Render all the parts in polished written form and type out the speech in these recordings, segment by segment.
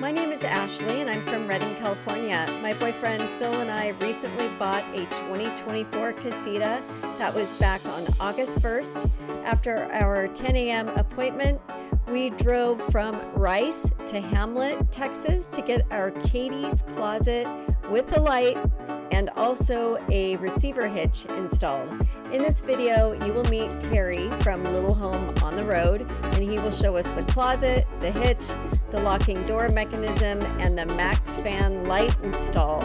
My name is Ashley and I'm from Redding, California. My boyfriend Phil and I recently bought a 2024 Casita that was back on August 1st. After our 10 a.m. appointment, we drove from Rice to Hamlet, Texas to get our Katy's closet with the light and also a receiver hitch installed. In this video, you will meet Terry from Little Home on the Road, and he will show us the closet, the hitch, the locking door mechanism, and the MaxxFan light install.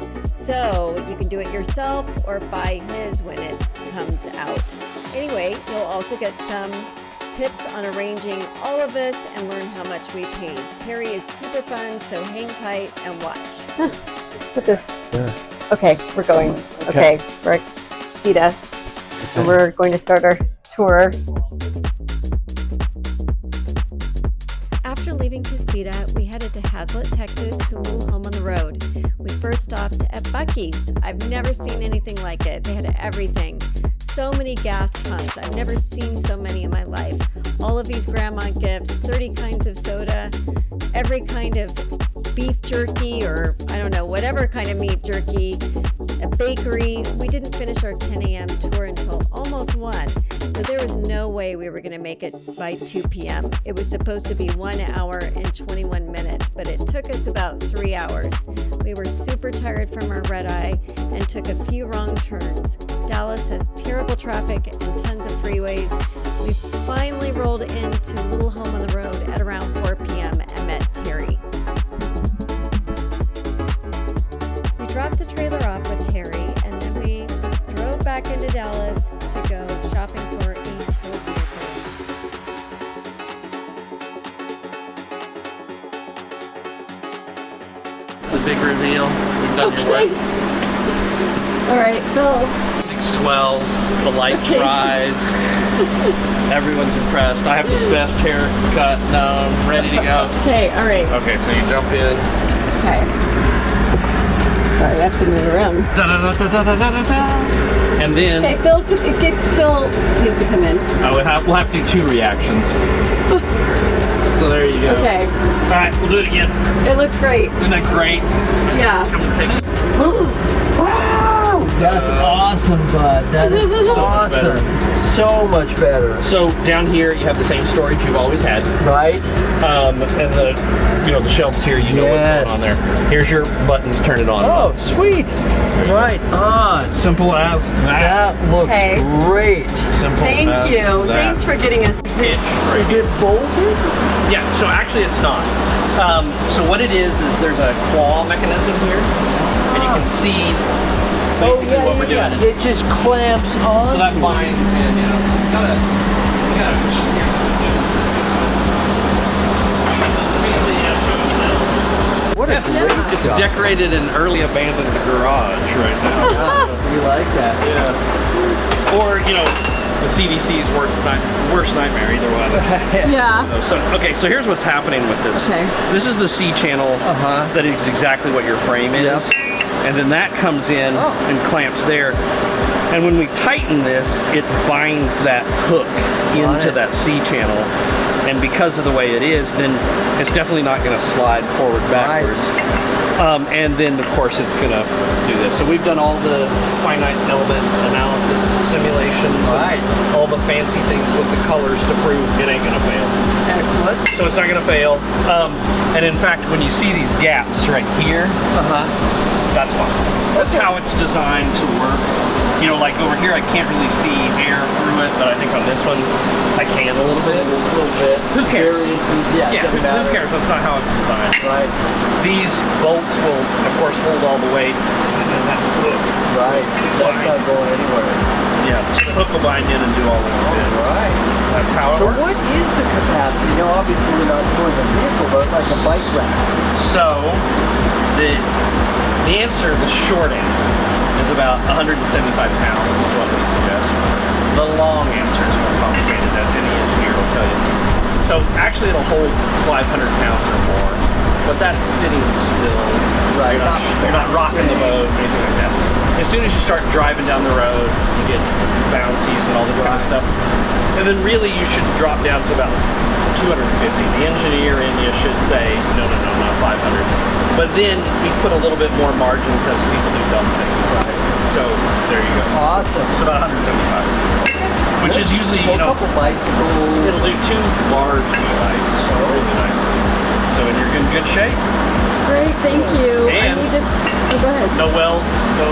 So you can do it yourself or buy his when it comes out. Anyway, you'll also get some tips on arranging all of this and learn how much we paid. Terry is super fun, so hang tight and watch. Put this. Okay, we're going. Okay, we're at Casita. And we're going to start our tour. After leaving Casita, we headed to Hazlet, Texas to Little Home on the Road. We first stopped at Buc-ee's. I've never seen anything like it. They had everything. So many gas pumps. I've never seen so many in my life. All of these grandma gifts, 30 kinds of soda, every kind of beef jerky or I don't know, whatever kind of meat jerky, a bakery. We didn't finish our 10 a.m. tour until almost 1, so there was no way we were going to make it by 2 p.m. It was supposed to be 1 hour and 21 minutes, but it took us about 3 hours. We were super tired from our red eye and took a few wrong turns. Dallas has terrible traffic and tons of freeways. We finally rolled into Little Home on the Road at around 4 p.m. and met Terry. We dropped the trailer off with Terry and then we drove back into Dallas to go shopping for a tow vehicle. The big reveal. We've done your work. All right, Phil. Music swells, the lights rise. Everyone's impressed. I have the best haircut known, ready to go. Okay, all right. Okay, so you jump in. Okay. Sorry, I have to move around. And then Okay, Phil needs to come in. we'll have to do 2 reactions. So there you go. Okay. All right, we'll do it again. It looks great. Isn't that great? Yeah. Come and take it. Wow! That's awesome, bud. That is awesome. So much better. So down here you have the same storage you've always had. Right? And the shelves here, you know what's going on there. Here's your button to turn it on. Oh, sweet. Right on. Simple as that. That looks Okay. great. Simple Thank as you. that. Thanks for getting us. Hitch right Is here. it bolted? Yeah, so actually it's not. So what it is there's a claw mechanism here, and you can see basically what we're doing. It just clamps on. So that binds in, you know. So you got a piece here. What a great It's job. decorated in an early abandoned garage right now. We like that. Yeah. Or, the CDC's worst nightmare either one. Yeah. So, okay, so here's what's happening with this. Okay. This is the C channel that is exactly what your frame is. Yep. And then that comes in and clamps there. And when we tighten this, it binds that hook into that C channel. And because of the way it is, then it's definitely not going to slide forward backwards. And then, of course, it's going to do this. So we've done all the finite element analysis simulations, and all the fancy things with the colors to prove it ain't going to fail. Excellent. So it's not going to fail. And in fact, when you see these gaps right here, that's fine. That's how it's designed to work. Like over here, I can't really see air through it, but I think on this one, I can a little bit. Who cares? Yeah, who cares? That's not how it's designed. Right. These bolts will, of course, hold all the weight, and then that hook. Right. That's not going anywhere. Yeah, so the hook will bind in and do all the work. Right. That's how it So works. what is the capacity? Obviously we're not doing a vehicle, but like a bike rack. So the answer, the short answer, is about 175 pounds is what we suggest. The long answer is more complicated, as any engineer will tell you. So actually it'll hold 500 pounds or more, but that's sitting still. Right. You're not rocking the boat or anything like that. As soon as you start driving down the road, you get bouncies and all this kind of stuff. And then really you should drop down to about 250. The engineer in you should say, no, not 500. But then we put a little bit more margin because people do dumb things. Right. So there you go. Awesome. It's about 175. Which is usually, you know, a couple bicycles. it'll do 2 large e-bikes really nicely. So and you're in good shape. Great, thank you. I And- need this. Oh, go ahead. No weld, no.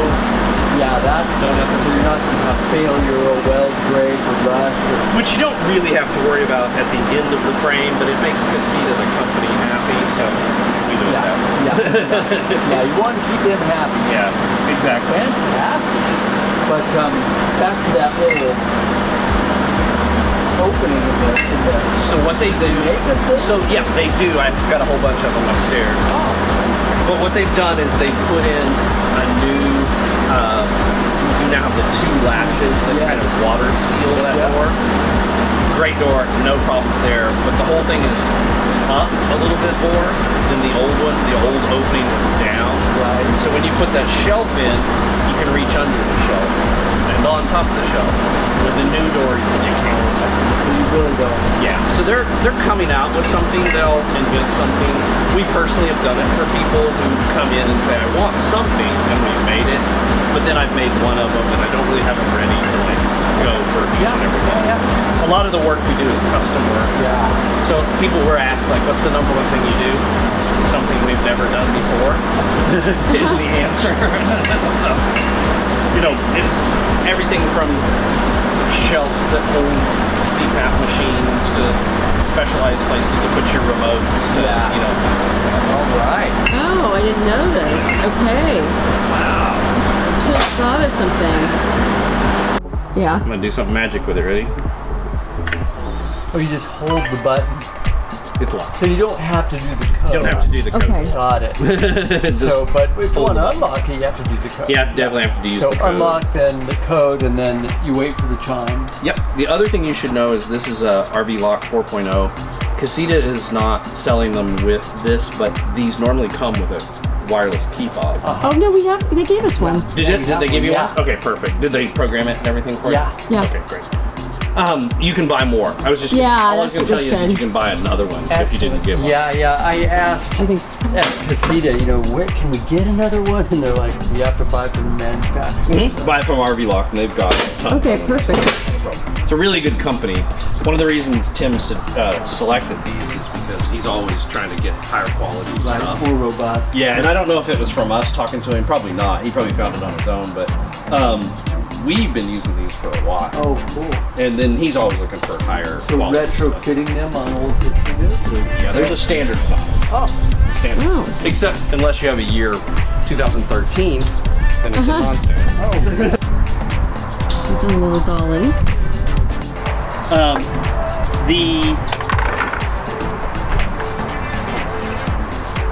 Yeah, that's so you're not going to have failure or weld break or rust. Which you don't really have to worry about at the end of the frame, but it makes Casita, the company, happy, so we do that. Yeah, you want to keep them happy. Yeah, exactly. Fantastic. But back to that little opening in the So what they do, so yeah, they do. I've got a whole bunch of them upstairs. Oh. But what they've done is they put in a new, you now have the 2 latches that kind of water seal that door. Great door, no problems there, but the whole thing is up a little bit more than the old one. The old opening was down. Right. So when you put that shelf in, you can reach under the shelf and on top of the shelf. With the new door, you can't. So you really don't. Yeah, so they're coming out with something, they'll invent something. We personally have done it for people who come in and say, I want something, and we've made it, but then I've made one of them and I don't really have it ready to like go for each and every one. A lot of the work we do is custom work. Yeah. So people were asked, like, what's the #1 thing you do? Something we've never done before is the answer. So, you know, it's everything from shelves that hold CPAP machines to specialized places to put your remotes to, you know. All right. Oh, I didn't know this. Okay. Wow. Should have thought of something. Yeah. I'm gonna do something magic with it, ready? Oh, you just hold the button. It's locked. So you don't have to do the code. You don't have to do the code. Okay. Got it. So, but if you want to unlock it, you have to do the code. Yeah, definitely have to use So the code. unlock then the code, and then you wait for the chime. Yep. The other thing you should know is this is a RV Lock 4.0. Casita is not selling them with this, but these normally come with a wireless key fob. Oh no, they gave us one. Did they give you Yeah. one? Okay, perfect. Did they program it and everything for you? Yeah. Okay, great. You can buy more. I was just Yeah, all I was that's going to what tell it you is said. you can buy another one if you didn't get one. Yeah. I asked I think. at Casita, you know, where can we get another one? And they're like, you have to buy from the manufacturer. Buy it from RV Lock, and they've got tons Okay, of them. perfect. It's a really good company. One of the reasons Tim selected these is because he's always trying to get higher quality Like stuff. more robust. Yeah, and I don't know if it was from us talking to him. Probably not. He probably found it on his own. But we've been using these for a while. Oh, cool. And then he's always looking for higher So quality stuff. retrofitting them on old Hitch. Yeah, there's a standard size. Oh, Standard. Oh. Except unless you have a year 2013, then it's a non-standard. She's a little dolly.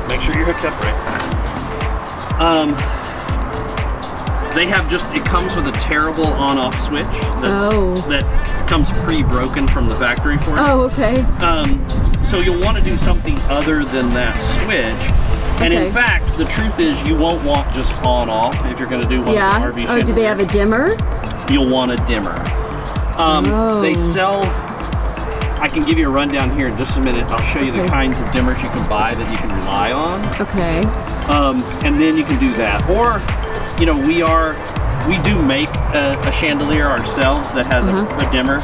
Make sure you're hooked up right. They have it comes with a terrible on-off switch that comes pre-broken from the factory for it. Oh, okay. So you'll want to do something other than that switch. And in Okay. fact, the truth is you won't want just on-off if you're going to do one Yeah. of the RV Oh, do they have a dimmer? You'll want a dimmer. They sell, I can give you a rundown here in just a minute. I'll show you the Okay. kinds of dimmers you can buy that you can rely on. Okay. And then you can do that. Or, you know, we do make a chandelier ourselves that has a dimmer.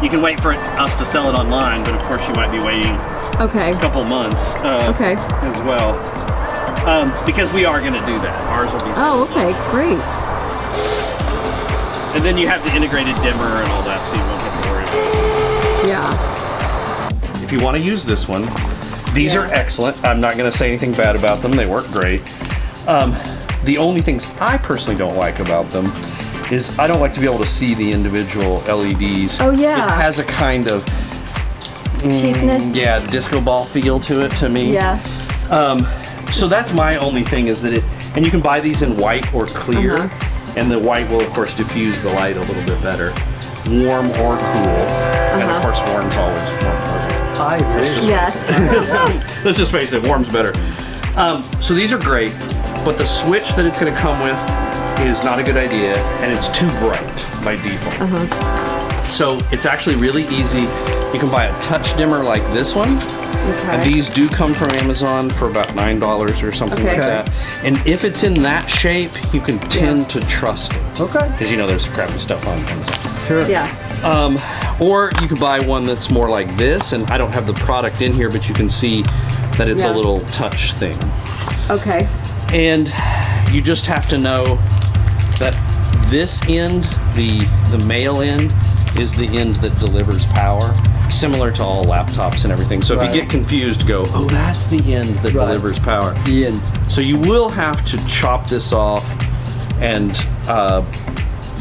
You can wait for us to sell it online, but of course you might be waiting Okay. a couple months Okay. as well. Because we are going to do that. Ours will be. Oh, okay. Great. And then you have the integrated dimmer and all that, so you won't have to worry about it. Yeah. If you want to use this one, these are excellent. I'm not going to say anything bad about them. They work great. The only things I personally don't like about them is I don't like to be able to see the individual LEDs. Oh, yeah. It has a kind of Cheapness. yeah, disco ball feel to it to me. Yeah. So that's my only thing is that and you can buy these in white or clear, and the white will of course diffuse the light a little bit better, warm or cool, and of course warm's always more pleasant. I agree. Yes. Let's just face it, warm's better. So these are great, but the switch that it's going to come with is not a good idea, and it's too bright by default. So it's actually really easy You can buy a touch dimmer like this one. And Okay. these do come from Amazon for about $9 or something like Okay. that. And if it's in that shape, you can tend to trust it. Okay. Because you know there's crappy stuff on Amazon. Sure. Yeah. Or you could buy one that's more like this, and I don't have the product in here, but you can see that it's Yeah. a little touch thing. Okay. And you just have to know that this end, the male end, is the end that delivers power, similar to all laptops and everything. So if Right. you get confused, go, oh, that's the end that Right. delivers power. The end. So you will have to chop this off and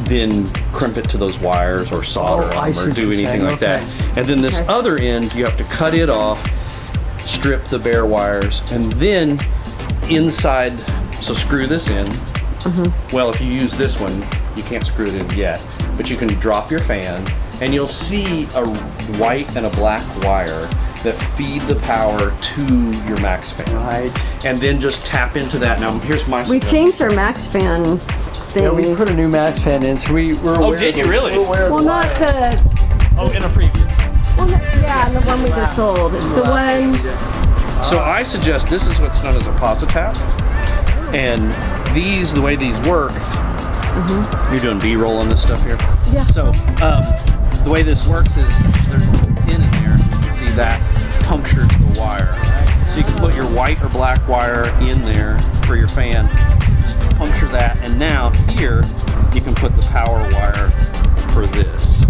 then crimp it to those wires or solder Oh, I them see or what do you're anything saying. like that. And then this Okay. other end, you have to cut it off, strip the bare wires, and then inside, so screw this in. Well, if you use this one, you can't screw it in yet, but you can drop your fan and you'll see a white and a black wire that feed the power to your MaxxFan. Right. And then just tap into that. Now, here's my We changed our MaxxFan thing. Yeah, we put a new MaxxFan in, so we're aware. Oh, did you really? We're aware of well, the not wire. the. Oh, in a previous. Well, yeah, the one we just sold. The one. So I suggest this is what's known as a positap. And these, the way these work, you're doing B-roll on this stuff here? Yeah. So the way this works is there's a little pin in there. You can see that punctures the wire. So you can put your white or black wire in there for your fan, just puncture that, and now here you can put the power wire for this.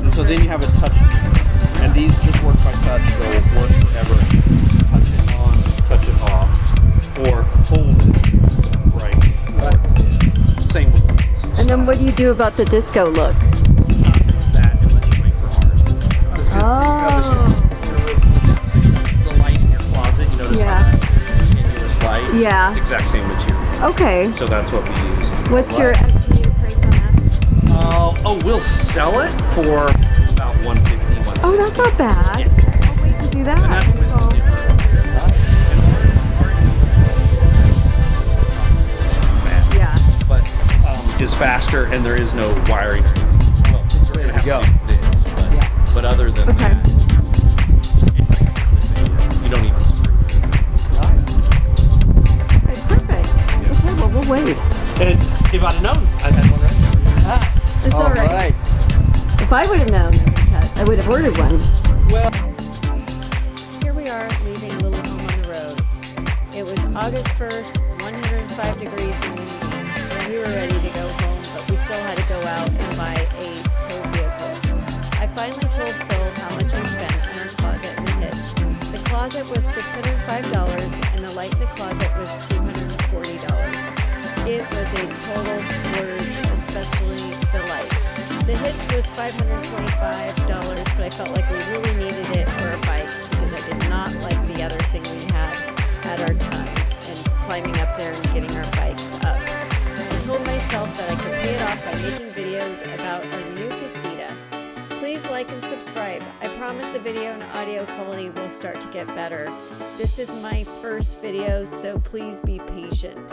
And so then you have a touch. And these just work by touch, they'll work forever. Touch it on, touch it off, or hold it right. Same with these. And then what do you do about the disco look? That unless you wait for ours. Oh. The light in your closet, you notice Yeah. how that continuous light? Yeah. It's the exact same material. Okay. So that's what we use. What's your estimated price on that? We'll sell it for about $150. Oh, that's not bad. Yeah. I'll wait to do that. And that's with That's all. the dimmer. Yeah. But is faster and there is no wiring or anything. Well, There you go. But other than Okay. that, you don't even screw. Okay, perfect. Okay, well, we'll wait. And if I'd have known, I'd had one ready. It's all right. If I would have known, I would have ordered one. Well, Here we are leaving Little Home on the road. It was August 1st, 105 degrees and windy. We were ready to go home, but we still had to go out and buy a tow vehicle. I finally told Phil how much we spent on our closet in the Hitch. The closet was $605 and the light in the closet was $240. It was a total splurge, especially the light. The Hitch was $525, but I felt like we really needed it for our bikes because I did not like the other thing we had at our ton and climbing up there and getting our bikes up. I told myself that I could pay it off by making videos about our new Casita. Please like and subscribe. I promise the video and audio quality will start to get better. This is my first video, so please be patient.